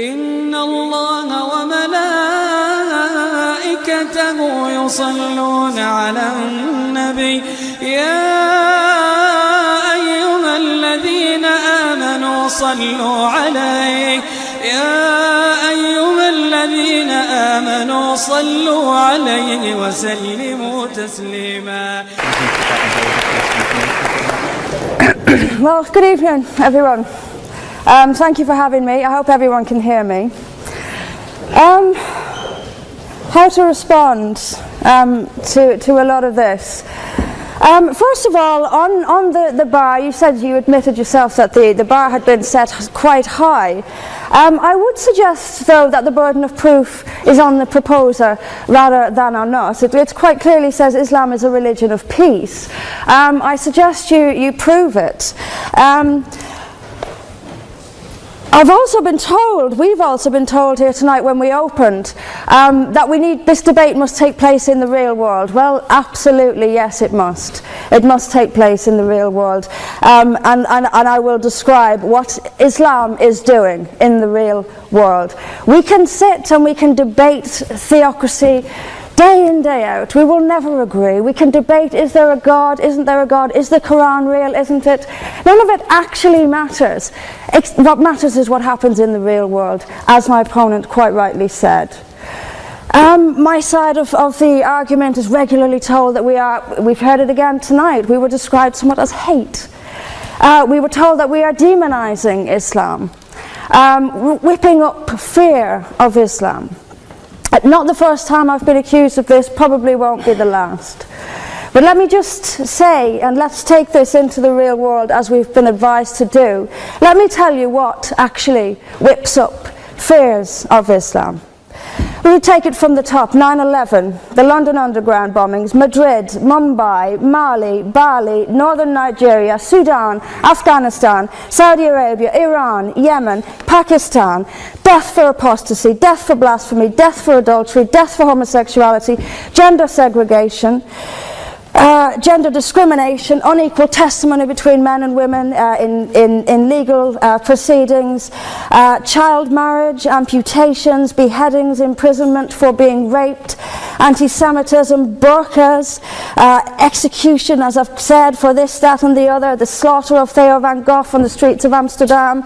إن الله وملائكته يصلون على النبي يا أيها الذين آمنوا صلوا عليه وسلموا تسليما. Well, good evening, everyone. Thank you for having me. I hope everyone can hear me. How to respond to a lot of this. First of all, on the bar, you said you admitted yourself that the bar had been set quite high. I would suggest, though, that the burden of proof is on the proposer rather than on us. It quite clearly says Islam is a religion of peace. I suggest you prove it. We've also been told here tonight when we opened that this debate must take place in the real world. Well, absolutely, yes, it must. It must take place in the real world. And I will describe what Islam is doing in the real world. We can sit and we can debate theocracy day in, day out. We will never agree. We can debate, is there a God, isn't there a God, is the Quran real, isn't it? None of it actually matters. What matters is what happens in the real world, as my opponent quite rightly said. My side of the argument is regularly told that we've heard it again tonight, we were described somewhat as hate. We were told that we are demonizing Islam, whipping up fear of Islam. Not the first time I've been accused of this, probably won't be the last. But let me just say, and let's take this into the real world as we've been advised to do. Let me tell you what actually whips up fears of Islam. We take it from the top. 9/11, the London Underground bombings, Madrid, Mumbai, Mali, Bali, northern Nigeria, Sudan, Afghanistan, Saudi Arabia, Iran, Yemen, Pakistan, death for apostasy, death for blasphemy, death for adultery, death for homosexuality, gender segregation, gender discrimination, unequal testimony between men and women in legal proceedings, child marriage, amputations, beheadings, imprisonment for being raped, anti-Semitism, burqas, execution, as I've said, for this, that and the other, the slaughter of Theo van Gogh on the streets of Amsterdam,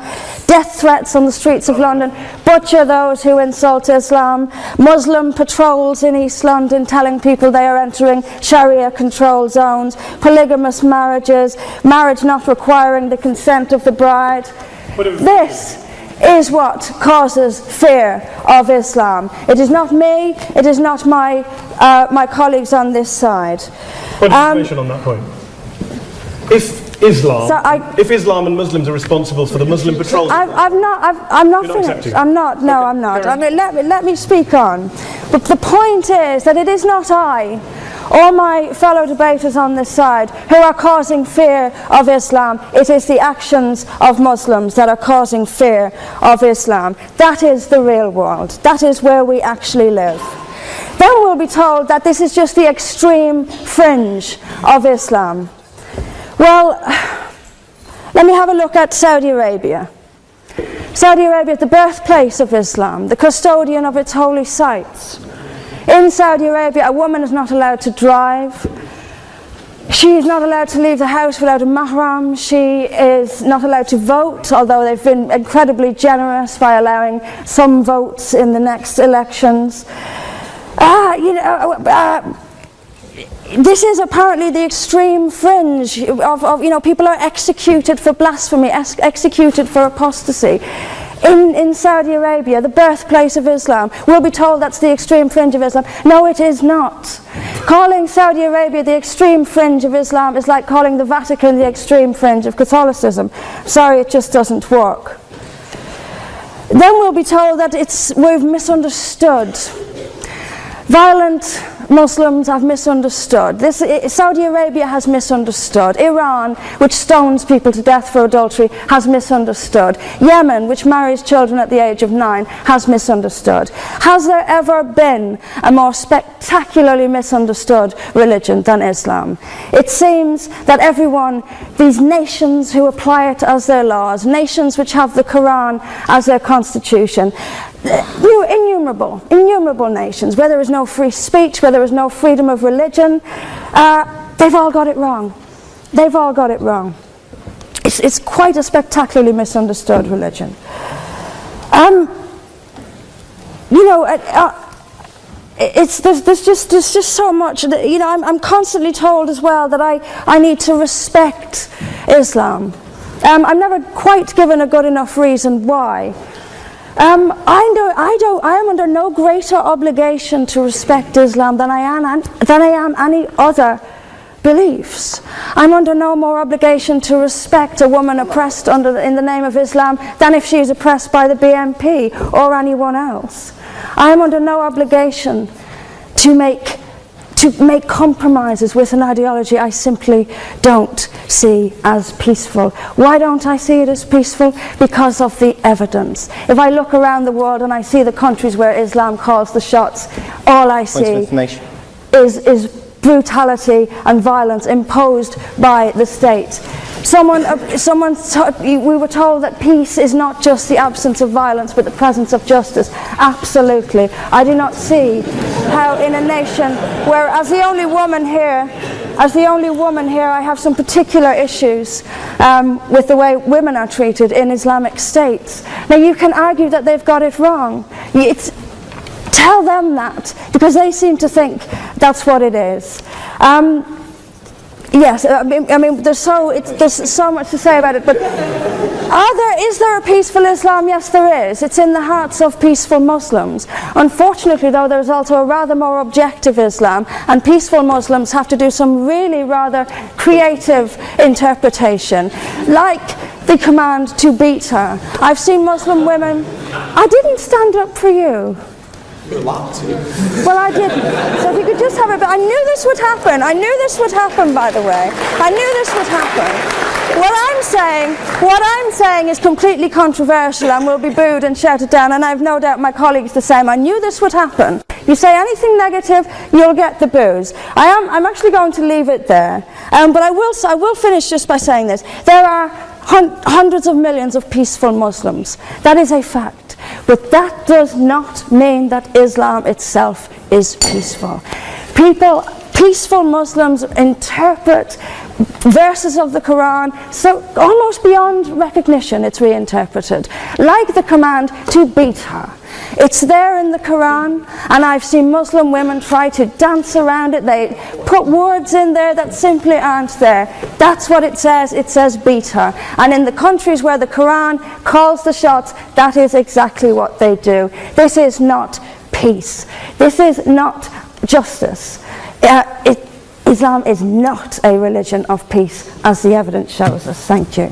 death threats on the streets of London, butcher those who insult Islam, Muslim patrols in East London telling people they are entering Sharia control zones, polygamous marriages, marriage not requiring the consent of the bride. This is what causes fear of Islam. It is not me, it is not my colleagues on this side. What information on that point? If Islam and Muslims are responsible for the Muslim patrols, I'm not finished. I'm not. I mean, let me speak on. But the point is that it is not I or my fellow debaters on this side who are causing fear of Islam. It is the actions of Muslims that are causing fear of Islam. That is the real world. That is where we actually live. Then we'll be told that this is just the extreme fringe of Islam. Well, let me have a look at Saudi Arabia. Saudi Arabia is the birthplace of Islam, the custodian of its holy sites. In Saudi Arabia, a woman is not allowed to drive. She is not allowed to leave the house without a mahram. She is not allowed to vote, although they've been incredibly generous by allowing some votes in the next elections. This is apparently the extreme fringe of people are executed for blasphemy, executed for apostasy. In Saudi Arabia, the birthplace of Islam, we'll be told that's the extreme fringe of Islam. No, it is not. Calling Saudi Arabia the extreme fringe of Islam is like calling the Vatican the extreme fringe of Catholicism. Sorry, it just doesn't work. Then we'll be told that we've misunderstood. Violent Muslims have misunderstood. Saudi Arabia has misunderstood. Iran, which stones people to death for adultery, has misunderstood. Yemen, which marries children at the age of 9, has misunderstood. Has there ever been a more spectacularly misunderstood religion than Islam? It seems that everyone, these nations who apply it as their laws, nations which have the Quran as their constitution, innumerable nations, where there is no free speech, where there is no freedom of religion, they've all got it wrong. They've all got it wrong. It's quite a spectacularly misunderstood religion. There's just so much. I'm constantly told as well that I need to respect Islam. I'm never quite given a good enough reason why. I am under no greater obligation to respect Islam than I am any other beliefs. I'm under no more obligation to respect a woman oppressed in the name of Islam than if she is oppressed by the BNP or anyone else. I am under no obligation to make compromises with an ideology I simply don't see as peaceful. Why don't I see it as peaceful? Because of the evidence. If I look around the world and I see the countries where Islam calls the shots, all I see is brutality and violence imposed by the state. We were told that peace is not just the absence of violence but the presence of justice. Absolutely. I do not see how in a nation where, as the only woman here, I have some particular issues with the way women are treated in Islamic states. Now you can argue that they've got it wrong. Tell them that, because they seem to think that's what it is. Yes, I mean, there's so much to say about it, but is there a peaceful Islam? Yes, there is. It's in the hearts of peaceful Muslims. Unfortunately, though, there's also a rather more objective Islam, and peaceful Muslims have to do some really rather creative interpretation, like the command to beat her. I've seen Muslim women. I didn't stand up for you. You're allowed to. Well, I didn't. So if you could just have it. But I knew this would happen. I knew this would happen, by the way. I knew this would happen. What I'm saying is completely controversial and will be booed and shouted down, and I have no doubt my colleagues the same. I knew this would happen. You say anything negative, you'll get the boos. I'm actually going to leave it there. But I will finish just by saying this. There are hundreds of millions of peaceful Muslims. That is a fact. But that does not mean that Islam itself is peaceful. Peaceful Muslims interpret verses of the Quran so almost beyond recognition. It's reinterpreted, like the command to beat her. It's there in the Quran, and I've seen Muslim women try to dance around it. They put words in there that simply aren't there. That's what it says. It says beat her. And in the countries where the Quran calls the shots, that is exactly what they do. This is not peace. This is not justice. Islam is not a religion of peace, as the evidence shows us. Thank you.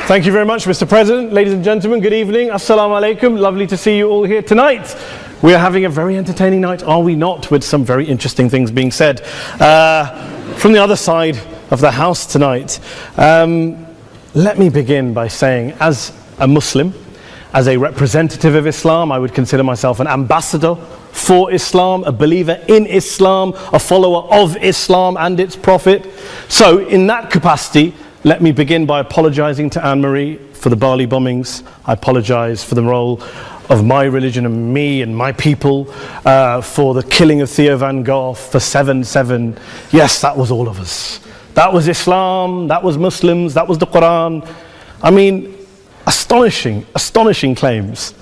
Thank you very much, Mr. President. Ladies and gentlemen, good evening. Assalamu alaikum. Lovely to see you all here tonight. We are having a very entertaining night, are we not, with some very interesting things being said from the other side of the house tonight. Let me begin by saying, as a Muslim, as a representative of Islam, I would consider myself an ambassador for Islam, a believer in Islam, a follower of Islam and its Prophet. So in that capacity, let me begin by apologizing to Anne-Marie for the Bali bombings. I apologize for the role of my religion and me and my people, for the killing of Theo van Gogh, for 7/7. Yes, that was all of us. That was Islam, that was Muslims, that was the Quran. I mean, astonishing claims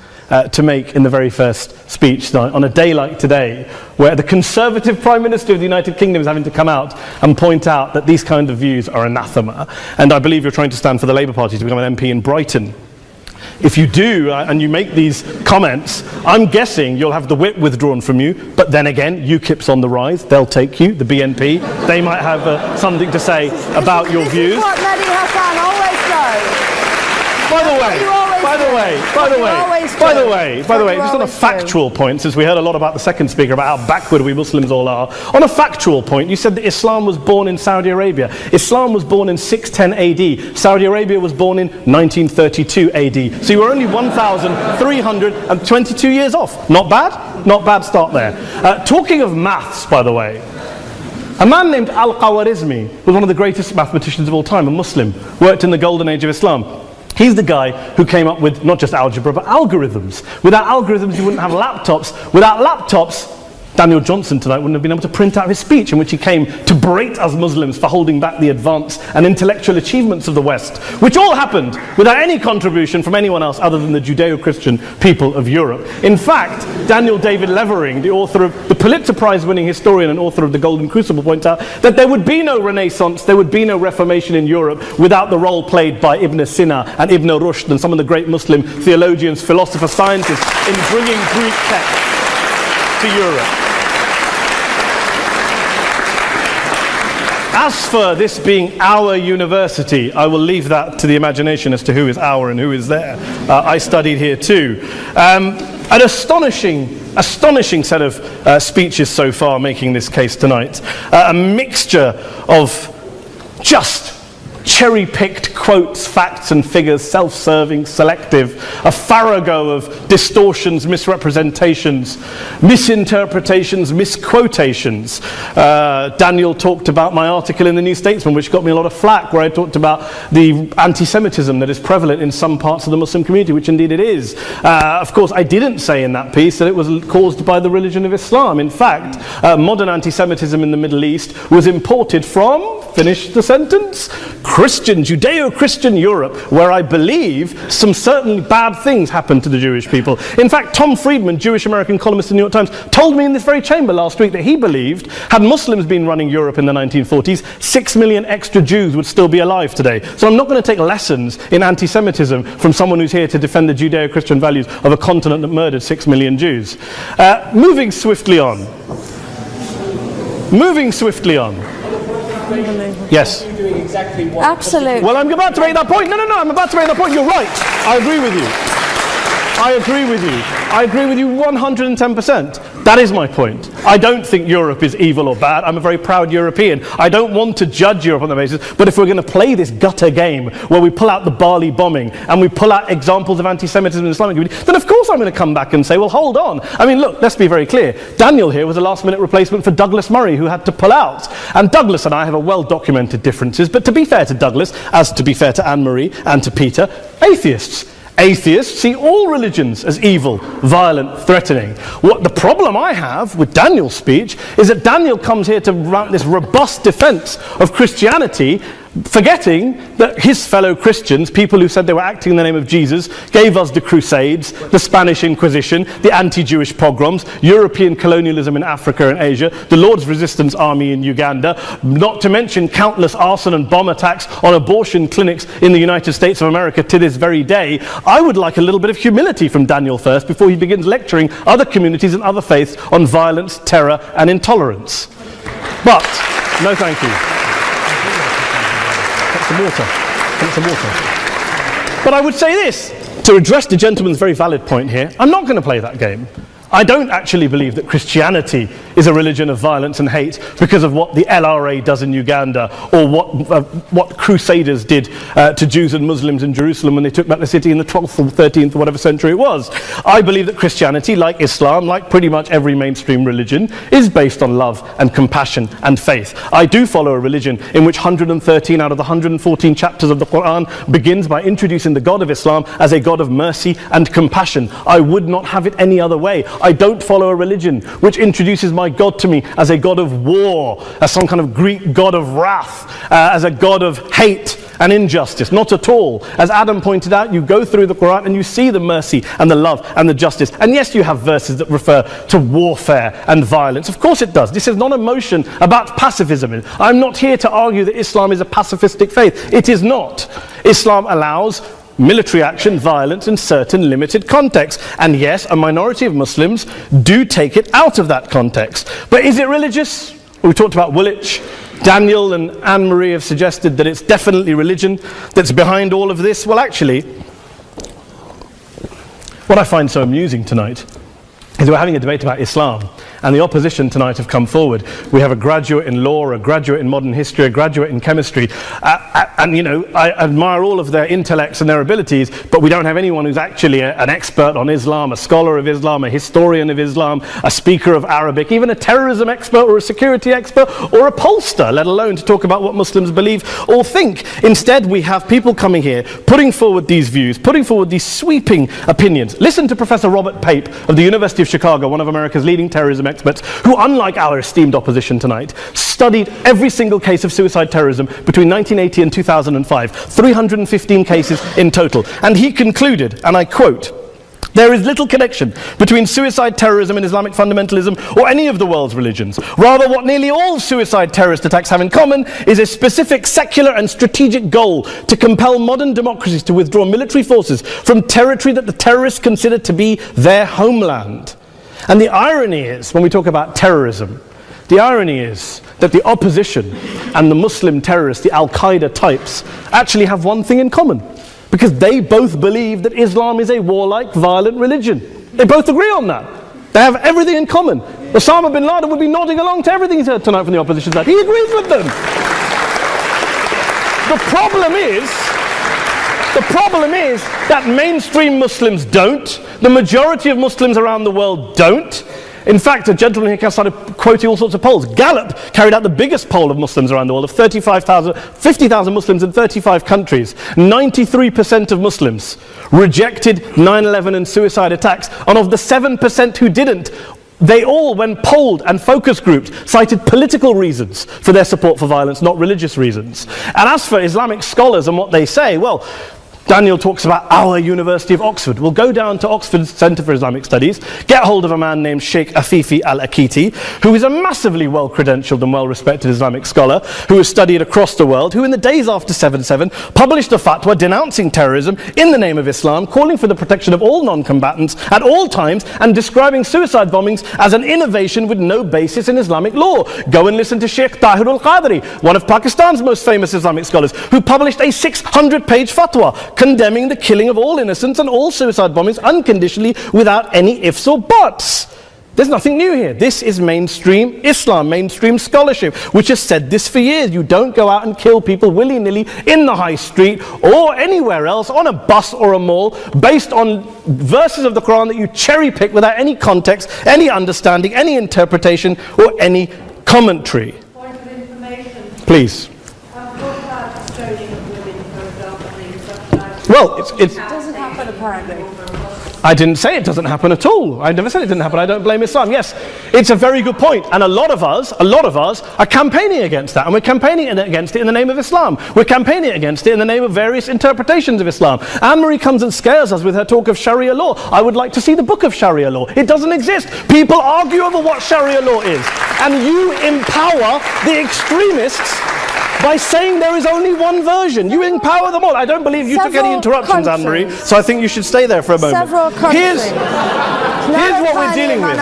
to make in the very first speech tonight, on a day like today, where the Conservative Prime Minister of the United Kingdom is having to come out and point out that these kind of views are anathema. And I believe you're trying to stand for the Labour Party to become an MP in Brighton. If you do, and you make these comments, I'm guessing you'll have the whip withdrawn from you, but then again, UKIP's on the rise, they'll take you, the BNP, they might have something to say about your views. This is what Mehdi Hassan always does. By the way, you always just on a factual point, since we heard a lot about the second speaker, about how backward we Muslims all are, on a factual point, you said that Islam was born in Saudi Arabia. Islam was born in 610 AD. Saudi Arabia was born in 1932 AD. So you were only 1,322 years off. Not bad? Not bad start there. Talking of maths, by the way, a man named Al-Khwarizmi was one of the greatest mathematicians of all time, a Muslim, worked in the golden age of Islam. He's the guy who came up with not just algebra, but algorithms. Without algorithms, you wouldn't have laptops. Without laptops, Daniel Johnson tonight wouldn't have been able to print out his speech in which he came to berate us Muslims for holding back the advance and intellectual achievements of the West, which all happened without any contribution from anyone else other than the Judeo-Christian people of Europe. In fact, Daniel David Levering, the author of the Pulitzer Prize-winning historian and author of The Golden Crucible, points out that there would be no Renaissance, there would be no Reformation in Europe without the role played by Ibn Sina and Ibn Rushd and some of the great Muslim theologians, philosophers, scientists in bringing Greek texts to Europe. As for this being our university, I will leave that to the imagination as to who is our and who is there. I studied here too. An astonishing set of speeches so far making this case tonight. A mixture of just cherry-picked quotes, facts and figures, self-serving, selective, a farrago of distortions, misrepresentations, misinterpretations, misquotations. Daniel talked about my article in the New Statesman, which got me a lot of flack, where I talked about the anti-Semitism that is prevalent in some parts of the Muslim community, which indeed it is. Of course, I didn't say in that piece that it was caused by the religion of Islam. In fact, modern anti-Semitism in the Middle East was imported from, finish the sentence, Christian, Judeo-Christian Europe, where I believe some certainly bad things happened to the Jewish people. In fact, Tom Friedman, Jewish-American columnist in the New York Times, told me in this very chamber last week that he believed, had Muslims been running Europe in the 1940s, 6 million extra Jews would still be alive today. So I'm not going to take lessons in anti-Semitism from someone who's here to defend the Judeo-Christian values of a continent that murdered 6 million Jews. Moving swiftly on. Yes. Absolutely. Well, I'm about to make that point. No, I'm about to make that point. You're right. I agree with you. I agree with you 110%. That is my point. I don't think Europe is evil or bad. I'm a very proud European. I don't want to judge Europe on that basis, but if we're going to play this gutter game where we pull out the Bali bombing and we pull out examples of anti-Semitism in the Islamic community, then of course I'm going to come back and say, well, hold on. I mean, look, let's be very clear. Daniel here was a last-minute replacement for Douglas Murray, who had to pull out. And Douglas and I have a well-documented differences, but to be fair to Douglas, as to be fair to Anne-Marie and to Peter, atheists. Atheists see all religions as evil, violent, threatening. What the problem I have with Daniel's speech is that Daniel comes here to write this robust defense of Christianity, forgetting that his fellow Christians, people who said they were acting in the name of Jesus, gave us the Crusades, the Spanish Inquisition, the anti-Jewish pogroms, European colonialism in Africa and Asia, the Lord's Resistance Army in Uganda, not to mention countless arson and bomb attacks on abortion clinics in the United States of America to this very day. I would like a little bit of humility from Daniel first before he begins lecturing other communities and other faiths on violence, terror and intolerance. But, no thank you. Some water. But I would say this, to address the gentleman's very valid point here, I'm not going to play that game. I don't actually believe that Christianity is a religion of violence and hate because of what the LRA does in Uganda or what Crusaders did to Jews and Muslims in Jerusalem when they took back the city in the 12th or 13th or whatever century it was. I believe that Christianity, like Islam, like pretty much every mainstream religion, is based on love and compassion and faith. I do follow a religion in which 113 out of the 114 chapters of the Quran begins by introducing the God of Islam as a God of mercy and compassion. I would not have it any other way. I don't follow a religion which introduces my God to me as a God of war, as some kind of Greek God of wrath, as a God of hate and injustice. Not at all. As Adam pointed out, you go through the Quran and you see the mercy and the love and the justice. And yes, you have verses that refer to warfare and violence. Of course it does. This is not a motion about pacifism. I'm not here to argue that Islam is a pacifistic faith. It is not. Islam allows military action, violence in certain limited contexts. And yes, a minority of Muslims do take it out of that context. But is it religious? We talked about Woolwich. Daniel and Anne-Marie have suggested that it's definitely religion that's behind all of this. Well, actually, What I find so amusing tonight is we're having a debate about Islam, and the opposition tonight have come forward. We have a graduate in law, a graduate in modern history, a graduate in chemistry, and you know, I admire all of their intellects and their abilities, but we don't have anyone who's actually an expert on Islam, a scholar of Islam, a historian of Islam, a speaker of Arabic, even a terrorism expert or a security expert or a pollster, let alone to talk about what Muslims believe or think. Instead, we have people coming here, putting forward these views, putting forward these sweeping opinions. Listen to Professor Robert Pape of the University of Chicago, one of America's leading terrorism experts, who, unlike our esteemed opposition tonight, studied every single case of suicide terrorism between 1980 and 2005, 315 cases in total. And he concluded, and I quote, "There is little connection between suicide terrorism and Islamic fundamentalism or any of the world's religions. Rather, what nearly all suicide terrorist attacks have in common is a specific secular and strategic goal to compel modern democracies to withdraw military forces from territory that the terrorists consider to be their homeland." And the irony is, when we talk about terrorism, the irony is that the opposition and the Muslim terrorists, the Al-Qaeda types, actually have one thing in common. Because they both believe that Islam is a warlike, violent religion. They both agree on that. They have everything in common. Osama bin Laden would be nodding along to everything he's heard tonight from the opposition side. He agrees with them. The problem is that mainstream Muslims don't. The majority of Muslims around the world don't. In fact, a gentleman here started quoting all sorts of polls. Gallup carried out the biggest poll of Muslims around the world, of 50,000 Muslims in 35 countries. 93% of Muslims rejected 9/11 and suicide attacks, and of the 7% who didn't, they all, when polled and focus grouped, cited political reasons for their support for violence, not religious reasons. And as for Islamic scholars and what they say, well, Daniel talks about our University of Oxford. We'll go down to Oxford's Centre for Islamic Studies, get hold of a man named Sheikh Afifi al-Akiti, who is a massively well-credentialed and well-respected Islamic scholar, who has studied across the world, who in the days after 7/7 published a fatwa denouncing terrorism in the name of Islam, calling for the protection of all non-combatants at all times, and describing suicide bombings as an innovation with no basis in Islamic law. Go and listen to Sheikh Tahir al-Qadri, one of Pakistan's most famous Islamic scholars, who published a 600-page fatwa condemning the killing of all innocents and all suicide bombings unconditionally without any ifs or buts. There's nothing new here. This is mainstream Islam, mainstream scholarship, which has said this for years. You don't go out and kill people willy-nilly in the high street or anywhere else, on a bus or a mall, based on verses of the Quran that you cherry-pick without any context, any understanding, any interpretation, or any commentary. Point of information. Please. Well, it doesn't happen apparently. I didn't say it doesn't happen at all. I never said it didn't happen. I don't blame Islam. Yes, it's a very good point. And a lot of us are campaigning against that. And we're campaigning against it in the name of Islam. We're campaigning against it in the name of various interpretations of Islam. Anne-Marie comes and scares us with her talk of Sharia law. I would like to see the book of Sharia law. It doesn't exist. People argue over what Sharia law is. And you empower the extremists by saying there is only one version. You empower them all. I don't believe you took any interruptions, Anne-Marie, so I think you should stay there for a moment. Several countries. Here's what we're dealing with.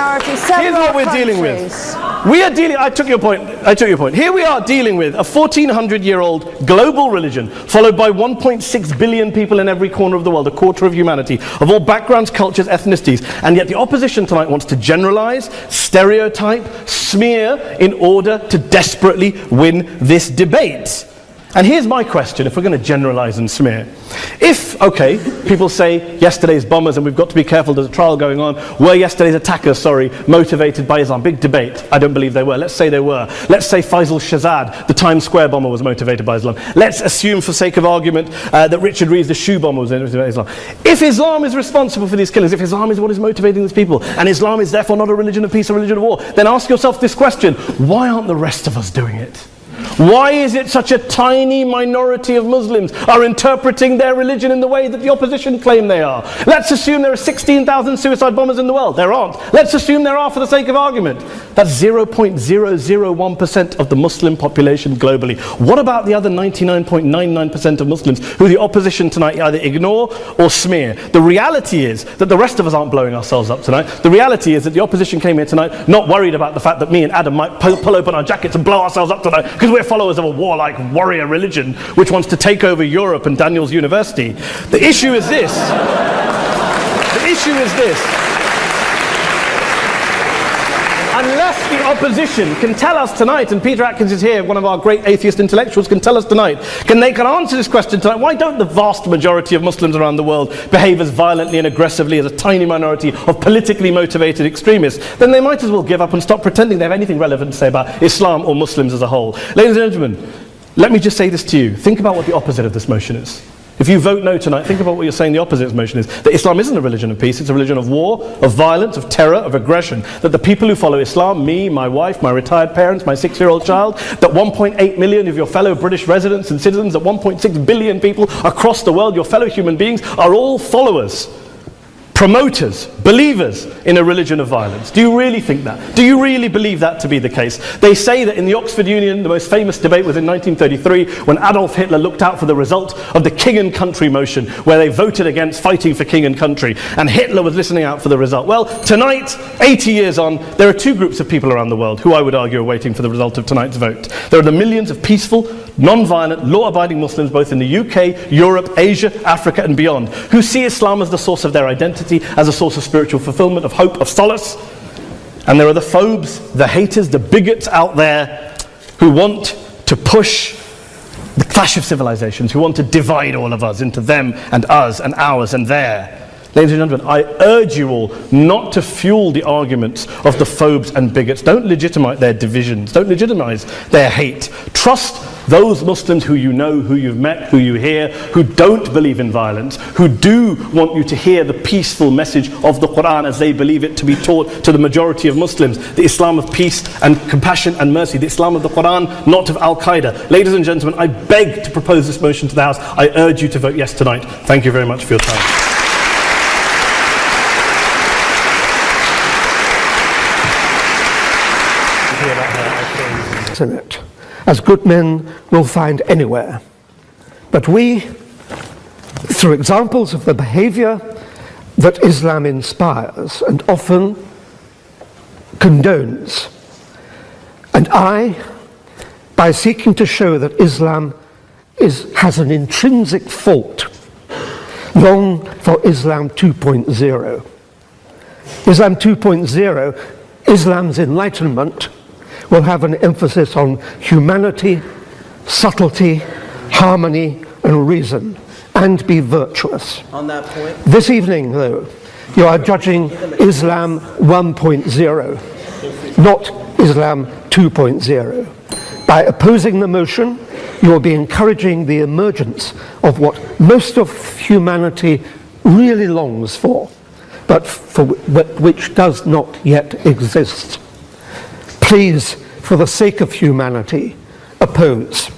Here's what we're dealing with. We are dealing, I took your point. Here we are dealing with a 1400-year-old global religion, followed by 1.6 billion people in every corner of the world, a quarter of humanity, of all backgrounds, cultures, ethnicities. And yet the opposition tonight wants to generalize, stereotype, smear, in order to desperately win this debate. And here's my question, if we're going to generalize and smear. If, okay, people say yesterday's bombers, and we've got to be careful, there's a trial going on, were yesterday's attackers, motivated by Islam? Big debate. I don't believe they were. Let's say they were. Let's say Faisal Shahzad, the Times Square bomber, was motivated by Islam. Let's assume, for sake of argument, that Richard Reeves, the shoe bomber, was motivated by Islam. If Islam is responsible for these killings, if Islam is what is motivating these people, and Islam is therefore not a religion of peace, a religion of war, then ask yourself this question: why aren't the rest of us doing it? Why is it such a tiny minority of Muslims are interpreting their religion in the way that the opposition claim they are? Let's assume there are 16,000 suicide bombers in the world. There aren't. Let's assume there are for the sake of argument. That's 0.001% of the Muslim population globally. What about the other 99.99% of Muslims who the opposition tonight either ignore or smear? The reality is that the rest of us aren't blowing ourselves up tonight. The reality is that the opposition came here tonight not worried about the fact that me and Adam might pull open our jackets and blow ourselves up tonight because we're followers of a warlike warrior religion which wants to take over Europe and Daniel's university. The issue is this. The issue is this. Unless the opposition can tell us tonight, and Peter Atkins is here, one of our great atheist intellectuals, can tell us tonight, can answer this question tonight, why don't the vast majority of Muslims around the world behave as violently and aggressively as a tiny minority of politically motivated extremists? Then they might as well give up and stop pretending they have anything relevant to say about Islam or Muslims as a whole. Ladies and gentlemen, let me just say this to you. Think about what the opposite of this motion is. If you vote no tonight, think about what you're saying the opposite of this motion is. That Islam isn't a religion of peace, it's a religion of war, of violence, of terror, of aggression. That the people who follow Islam, me, my wife, my retired parents, my 6-year-old child, that 1.8 million of your fellow British residents and citizens, that 1.6 billion people across the world, your fellow human beings, are all followers, promoters, believers in a religion of violence. Do you really think that? Do you really believe that to be the case? They say that in the Oxford Union, the most famous debate was in 1933, when Adolf Hitler looked out for the result of the King and Country motion, where they voted against fighting for king and country, and Hitler was listening out for the result. Well, tonight, 80 years on, there are two groups of people around the world who I would argue are waiting for the result of tonight's vote. There are the millions of peaceful, non-violent, law-abiding Muslims both in the UK, Europe, Asia, Africa and beyond, who see Islam as the source of their identity, as a source of spiritual fulfillment, of hope, of solace. And there are the phobes, the haters, the bigots out there who want to push the clash of civilizations, who want to divide all of us into them and us and ours and their. Ladies and gentlemen, I urge you all not to fuel the arguments of the phobes and bigots. Don't legitimize their divisions. Don't legitimize their hate. Trust those Muslims who you know, who you've met, who you hear, who don't believe in violence, who do want you to hear the peaceful message of the Quran as they believe it to be taught to the majority of Muslims. The Islam of peace and compassion and mercy. The Islam of the Quran, not of Al-Qaeda. Ladies and gentlemen, I beg to propose this motion to the House. I urge you to vote yes tonight. Thank you very much for your time. In it, as good men will find anywhere. But we, through examples of the behavior that Islam inspires and often condones, and by seeking to show that Islam has an intrinsic fault, long for Islam 2.0. Islam 2.0, Islam's enlightenment, will have an emphasis on humanity, subtlety, harmony, and reason, and be virtuous. On that point, this evening, though, you are judging Islam 1.0, not Islam 2.0. By opposing the motion, you will be encouraging the emergence of what most of humanity really longs for, but for which does not yet exist. Please, for the sake of humanity, oppose.